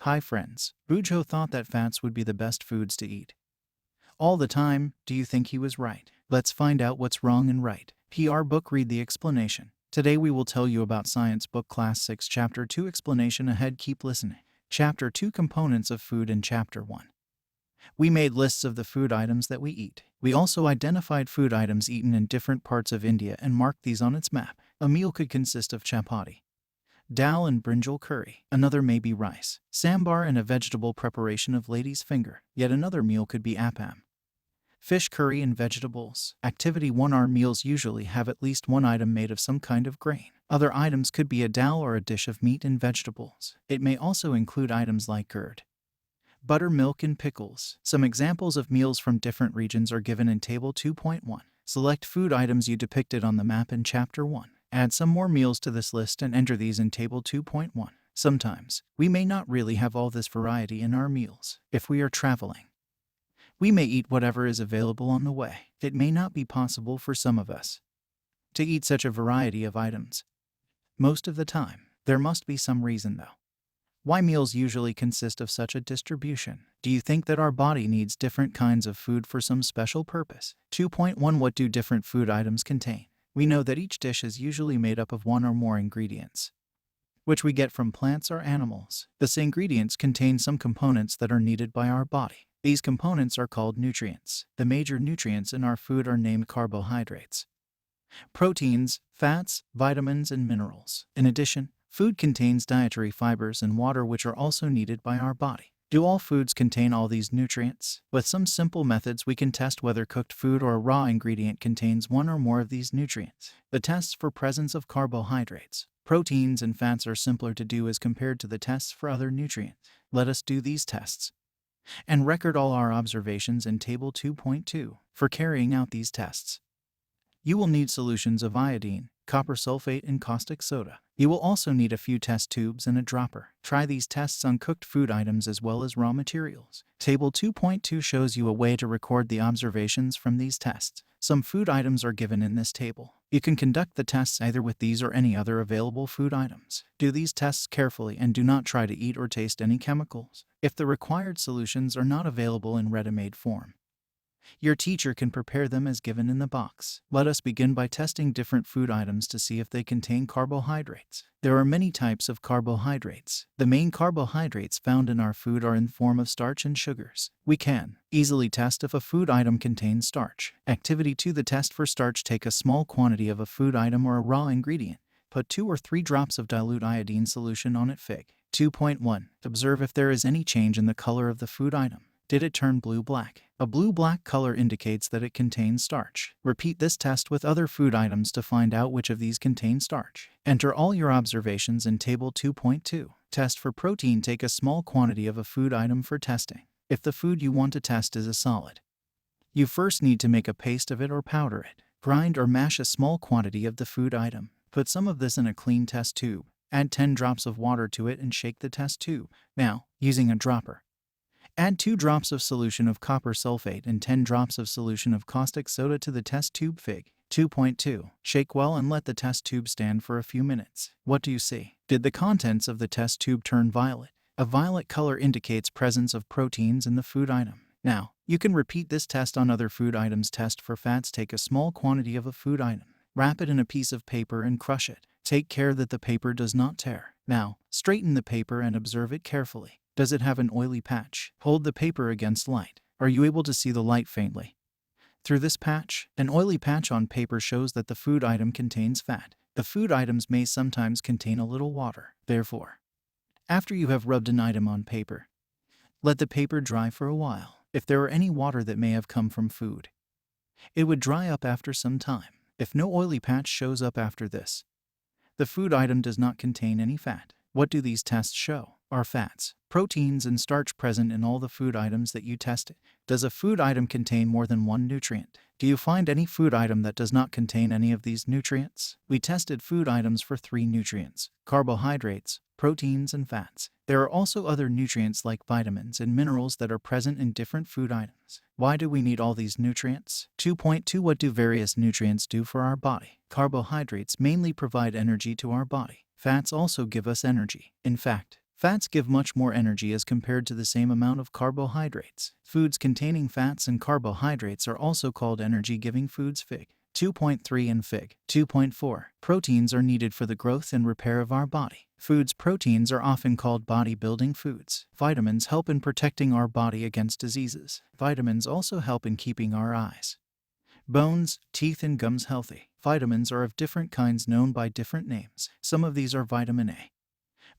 Hi friends, Bujo thought that fats would be the best foods to eat. All the time, do you think he was right? Let's find out what's wrong and right. PR book read the explanation. Today we will tell you about Science Book Class 6 Chapter 2 explanation ahead, keep listening. Chapter 2 Components of Food in Chapter 1. We made lists of the food items that we eat. We also identified food items eaten in different parts of India and marked these on its map. A meal could consist of chapati, dal and brinjal curry. Another may be rice, sambar and a vegetable preparation of lady's finger. Yet another meal could be appam, fish curry and vegetables. Activity 1. Our meals usually have at least one item made of some kind of grain. Other items could be a dal or a dish of meat and vegetables. It may also include items like curd, buttermilk and pickles. Some examples of meals from different regions are given in Table 2.1. Select food items you depicted on the map in Chapter 1. Add some more meals to this list and enter these in Table 2.1. Sometimes, we may not really have all this variety in our meals. If we are traveling, we may eat whatever is available on the way. It may not be possible for some of us to eat such a variety of items most of the time. There must be some reason, though, why meals usually consist of such a distribution. Do you think that our body needs different kinds of food for some special purpose? 2.1 What do different food items contain? We know that each dish is usually made up of one or more ingredients, which we get from plants or animals. These ingredients contain some components that are needed by our body. These components are called nutrients. The major nutrients in our food are named carbohydrates, proteins, fats, vitamins, and minerals. In addition, food contains dietary fibers and water, which are also needed by our body. Do all foods contain all these nutrients? With some simple methods, we can test whether cooked food or a raw ingredient contains one or more of these nutrients. The tests for presence of carbohydrates, proteins, and fats are simpler to do as compared to the tests for other nutrients. Let us do these tests and record all our observations in Table 2.2. For carrying out these tests, you will need solutions of iodine, copper sulfate, and caustic soda. You will also need a few test tubes and a dropper. Try these tests on cooked food items as well as raw materials. Table 2.2 shows you a way to record the observations from these tests. Some food items are given in this table. You can conduct the tests either with these or any other available food items. Do these tests carefully and do not try to eat or taste any chemicals. If the required solutions are not available in ready-made form, your teacher can prepare them as given in the box. Let us begin by testing different food items to see if they contain carbohydrates. There are many types of carbohydrates. The main carbohydrates found in our food are in the form of starch and sugars. We can easily test if a food item contains starch. Activity 2. The test for starch. Take a small quantity of a food item or a raw ingredient. Put 2 or 3 drops of dilute iodine solution on it. Fig. 2.1. Observe if there is any change in the color of the food item. Did it turn blue-black? A blue-black color indicates that it contains starch. Repeat this test with other food items to find out which of these contain starch. Enter all your observations in Table 2.2. Test for protein. Take a small quantity of a food item for testing. If the food you want to test is a solid, you first need to make a paste of it or powder it. Grind or mash a small quantity of the food item. Put some of this in a clean test tube. Add 10 drops of water to it and shake the test tube. Now, using a dropper, add 2 drops of solution of copper sulfate and 10 drops of solution of caustic soda to the test tube. Fig. 2.2. Shake well and let the test tube stand for a few minutes. What do you see? Did the contents of the test tube turn violet? A violet color indicates presence of proteins in the food item. Now, you can repeat this test on other food items. Test for fats. Take a small quantity of a food item. Wrap it in a piece of paper and crush it. Take care that the paper does not tear. Now, straighten the paper and observe it carefully. Does it have an oily patch? Hold the paper against light. Are you able to see the light faintly through this patch? An oily patch on paper shows that the food item contains fat. The food items may sometimes contain a little water. Therefore, after you have rubbed an item on paper, let the paper dry for a while. If there are any water that may have come from food, it would dry up after some time. If no oily patch shows up after this, the food item does not contain any fat. What do these tests show? Are fats, proteins, and starch present in all the food items that you tested? Does a food item contain more than one nutrient? Do you find any food item that does not contain any of these nutrients? We tested food items for 3 nutrients: carbohydrates, proteins, and fats. There are also other nutrients like vitamins and minerals that are present in different food items. Why do we need all these nutrients? 2.2 What do various nutrients do for our body? Carbohydrates mainly provide energy to our body. Fats also give us energy. In fact, Fats give much more energy as compared to the same amount of carbohydrates. Foods containing fats and carbohydrates are also called energy-giving foods. Fig. 2.3 and Fig. 2.4. Proteins are needed for the growth and repair of our body. Proteins are often called bodybuilding foods. Vitamins help in protecting our body against diseases. Vitamins also help in keeping our eyes, bones, teeth, and gums healthy. Vitamins are of different kinds known by different names. Some of these are vitamin A,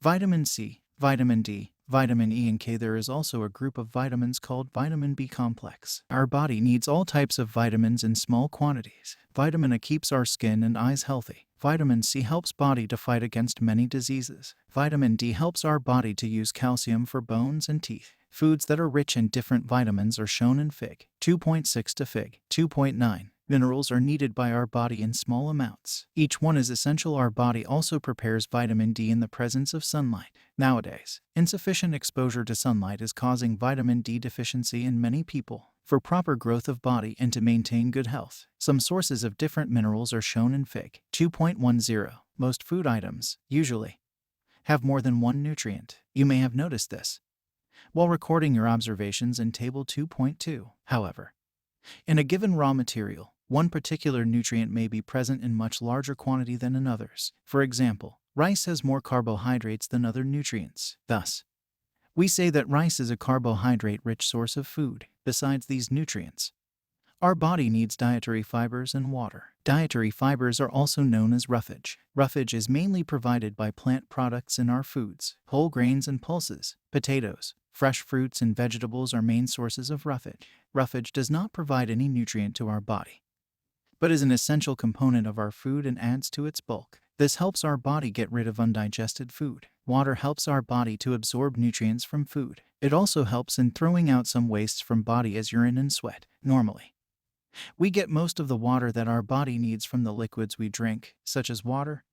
vitamin C, vitamin D, vitamin E and K. There is also a group of vitamins called vitamin B complex. Our body needs all types of vitamins in small quantities. Vitamin A keeps our skin and eyes healthy. Vitamin C helps body to fight against many diseases. Vitamin D helps our body to use calcium for bones and teeth. Foods that are rich in different vitamins are shown in Fig. 2.6 to Fig. 2.9. Minerals are needed by our body in small amounts. Each one is essential. Our body also prepares vitamin D in the presence of sunlight. Nowadays, insufficient exposure to sunlight is causing vitamin D deficiency in many people. For proper growth of body and to maintain good health, some sources of different minerals are shown in Fig. 2.10. Most food items, usually, have more than one nutrient. You may have noticed this while recording your observations in Table 2.2. However, in a given raw material, one particular nutrient may be present in much larger quantity than in others. For example, rice has more carbohydrates than other nutrients. Thus, we say that rice is a carbohydrate-rich source of food. Besides these nutrients, our body needs dietary fibers and water. Dietary fibers are also known as roughage. Roughage is mainly provided by plant products in our foods. Whole grains and pulses, potatoes, fresh fruits and vegetables are main sources of roughage. Roughage does not provide any nutrient to our body, but is an essential component of our food and adds to its bulk. This helps our body get rid of undigested food. Water helps our body to absorb nutrients from food. It also helps in throwing out some wastes from body as urine and sweat. Normally, we get most of the water that our body needs from the liquids we drink, such as water,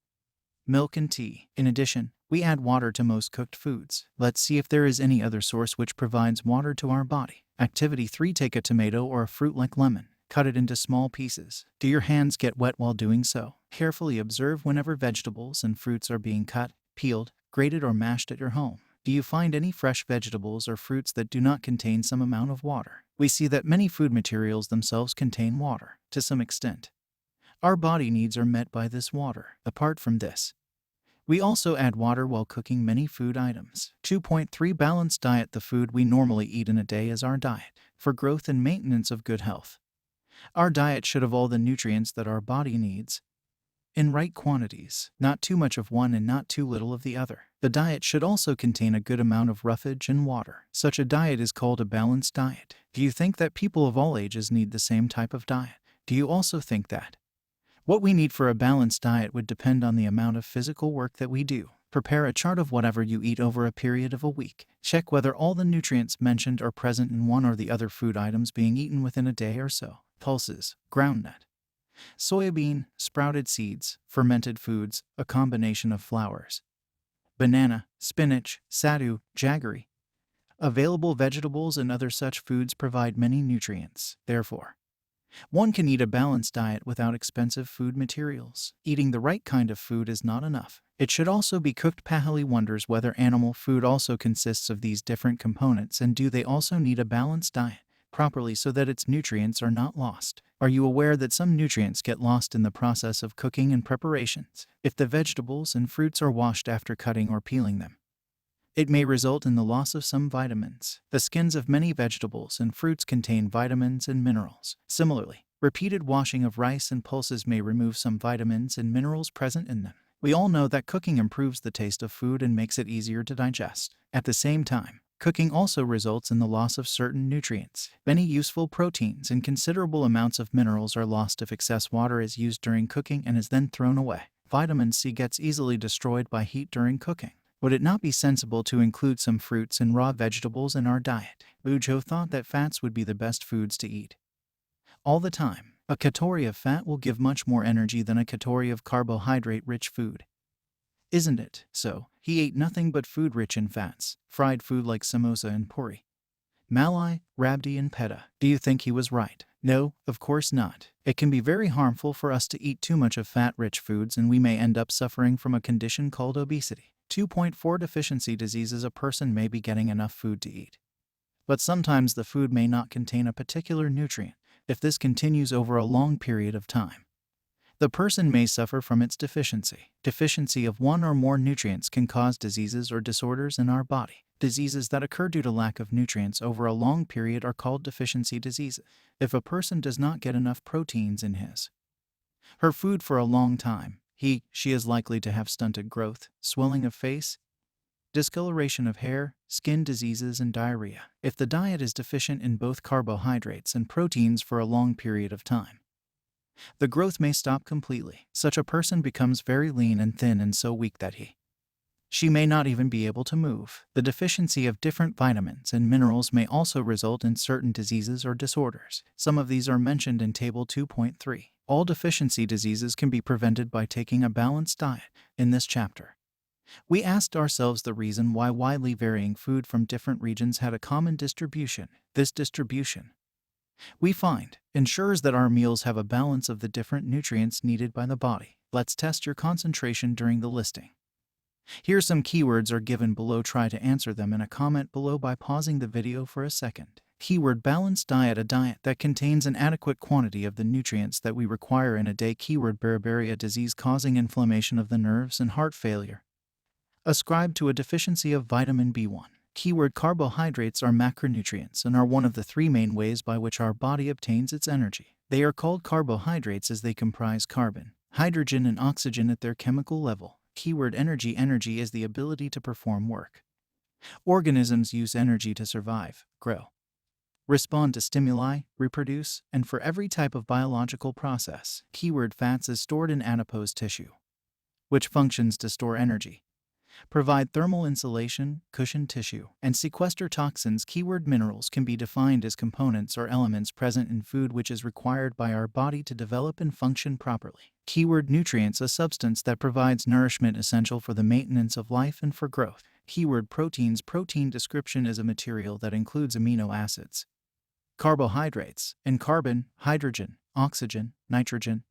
milk, and tea. In addition, we add water to most cooked foods. Let's see if there is any other source which provides water to our body. Activity 3. Take a tomato or a fruit like lemon. Cut it into small pieces. Do your hands get wet while doing so? Carefully observe whenever vegetables and fruits are being cut, peeled, grated, or mashed at your home. Do you find any fresh vegetables or fruits that do not contain some amount of water? We see that many food materials themselves contain water, to some extent. Our body needs are met by this water. Apart from this, we also add water while cooking many food items. 2.3. Balanced diet. The food we normally eat in a day is our diet. For growth and maintenance of good health, our diet should have all the nutrients that our body needs, in right quantities, not too much of one and not too little of the other. The diet should also contain a good amount of roughage and water. Such a diet is called a balanced diet. Do you think that people of all ages need the same type of diet? Do you also think that what we need for a balanced diet would depend on the amount of physical work that we do? Prepare a chart of whatever you eat over a period of a week. Check whether all the nutrients mentioned are present in one or the other food items being eaten within a day or so. Pulses, groundnut, soybean, sprouted seeds, fermented foods, a combination of flours, banana, spinach, sadhu, jaggery. Available vegetables and other such foods provide many nutrients. Therefore, one can eat a balanced diet without expensive food materials. Eating the right kind of food is not enough. It should also be cooked. Pahali wonders whether animal food also consists of these different components, and do they also need a balanced diet properly so that its nutrients are not lost. Are you aware that some nutrients get lost in the process of cooking and preparations? If the vegetables and fruits are washed after cutting or peeling them, it may result in the loss of some vitamins. The skins of many vegetables and fruits contain vitamins and minerals. Similarly, repeated washing of rice and pulses may remove some vitamins and minerals present in them. We all know that cooking improves the taste of food and makes it easier to digest. At the same time, cooking also results in the loss of certain nutrients. Many useful proteins and considerable amounts of minerals are lost if excess water is used during cooking and is then thrown away. Vitamin C gets easily destroyed by heat during cooking. Would it not be sensible to include some fruits and raw vegetables in our diet? Bujo thought that fats would be the best foods to eat all the time. A calorie of fat will give much more energy than a calorie of carbohydrate-rich food. Isn't it? So, he ate nothing but food rich in fats, fried food like samosa and puri, malai, rabdi, and peta. Do you think he was right? No, of course not. It can be very harmful for us to eat too much of fat-rich foods, and we may end up suffering from a condition called obesity. 2.4 Deficiency diseases. A person may be getting enough food to eat, but sometimes the food may not contain a particular nutrient. If this continues over a long period of time, the person may suffer from its deficiency. Deficiency of one or more nutrients can cause diseases or disorders in our body. Diseases that occur due to lack of nutrients over a long period are called deficiency diseases. If a person does not get enough proteins in her food for a long time, she is likely to have stunted growth, swelling of face, discoloration of hair, skin diseases, and diarrhea. If the diet is deficient in both carbohydrates and proteins for a long period of time, the growth may stop completely. Such a person becomes very lean and thin and so weak that she may not even be able to move. The deficiency of different vitamins and minerals may also result in certain diseases or disorders. Some of these are mentioned in Table 2.3. All deficiency diseases can be prevented by taking a balanced diet. In this chapter, we asked ourselves the reason why widely varying food from different regions had a common distribution. This distribution, we find, ensures that our meals have a balance of the different nutrients needed by the body. Let's test your concentration during the listing. Here some keywords are given below. Try to answer them in a comment below by pausing the video for a second. Keyword balanced diet. A diet that contains an adequate quantity of the nutrients that we require in a day. Keyword beriberi. A disease causing inflammation of the nerves and heart failure, ascribed to a deficiency of vitamin B1. Keyword carbohydrates are macronutrients and are one of the three main ways by which our body obtains its energy. They are called carbohydrates as they comprise carbon, hydrogen, and oxygen at their chemical level. Keyword energy. Energy is the ability to perform work. Organisms use energy to survive, grow, respond to stimuli, reproduce, and for every type of biological process. Keyword fats is stored in adipose tissue, which functions to store energy, provide thermal insulation, cushion tissue, and sequester toxins. Keyword minerals can be defined as components or elements present in food which is required by our body to develop and function properly. Keyword nutrients. A substance that provides nourishment essential for the maintenance of life and for growth. Keyword proteins. Protein description is a material that includes amino acids, carbohydrates, and carbon, hydrogen, oxygen, nitrogen,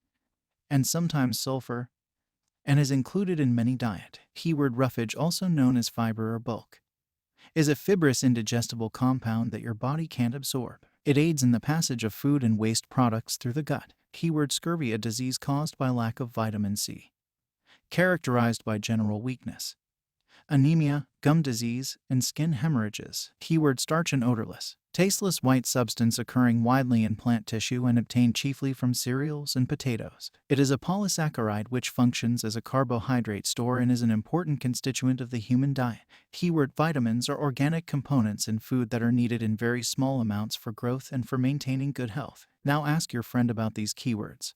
and sometimes sulfur, and is included in many diet. Keyword roughage, also known as fiber or bulk, is a fibrous indigestible compound that your body can't absorb. It aids in the passage of food and waste products through the gut. Keyword scurvy. A disease caused by lack of vitamin C, characterized by general weakness, anemia, gum disease, and skin hemorrhages. Keyword starch. An odorless, tasteless white substance occurring widely in plant tissue and obtained chiefly from cereals and potatoes. It is a polysaccharide which functions as a carbohydrate store and is an important constituent of the human diet. Keyword vitamins are organic components in food that are needed in very small amounts for growth and for maintaining good health. Now ask your friend about these keywords.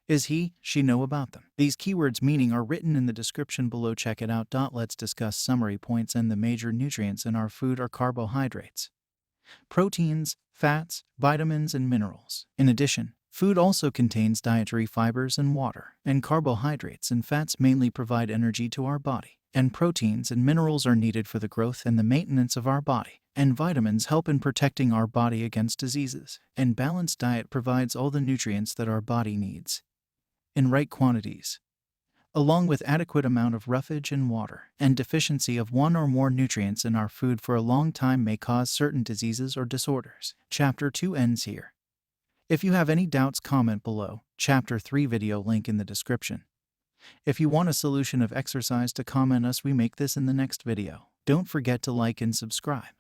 Is she know about them? These keywords' meaning are written in the description below. Check it out. Let's discuss summary points. And the major nutrients in our food are carbohydrates, proteins, fats, vitamins, and minerals. In addition, food also contains dietary fibers and water, and carbohydrates and fats mainly provide energy to our body, and proteins and minerals are needed for the growth and the maintenance of our body, and vitamins help in protecting our body against diseases, and balanced diet provides all the nutrients that our body needs in right quantities, along with adequate amount of roughage and water. And deficiency of one or more nutrients in our food for a long time may cause certain diseases or disorders. Chapter 2 ends here. If you have any doubts, comment below. Chapter 3 video link in the description. If you want a solution of exercise to comment us, we make this in the next video. Don't forget to like and subscribe.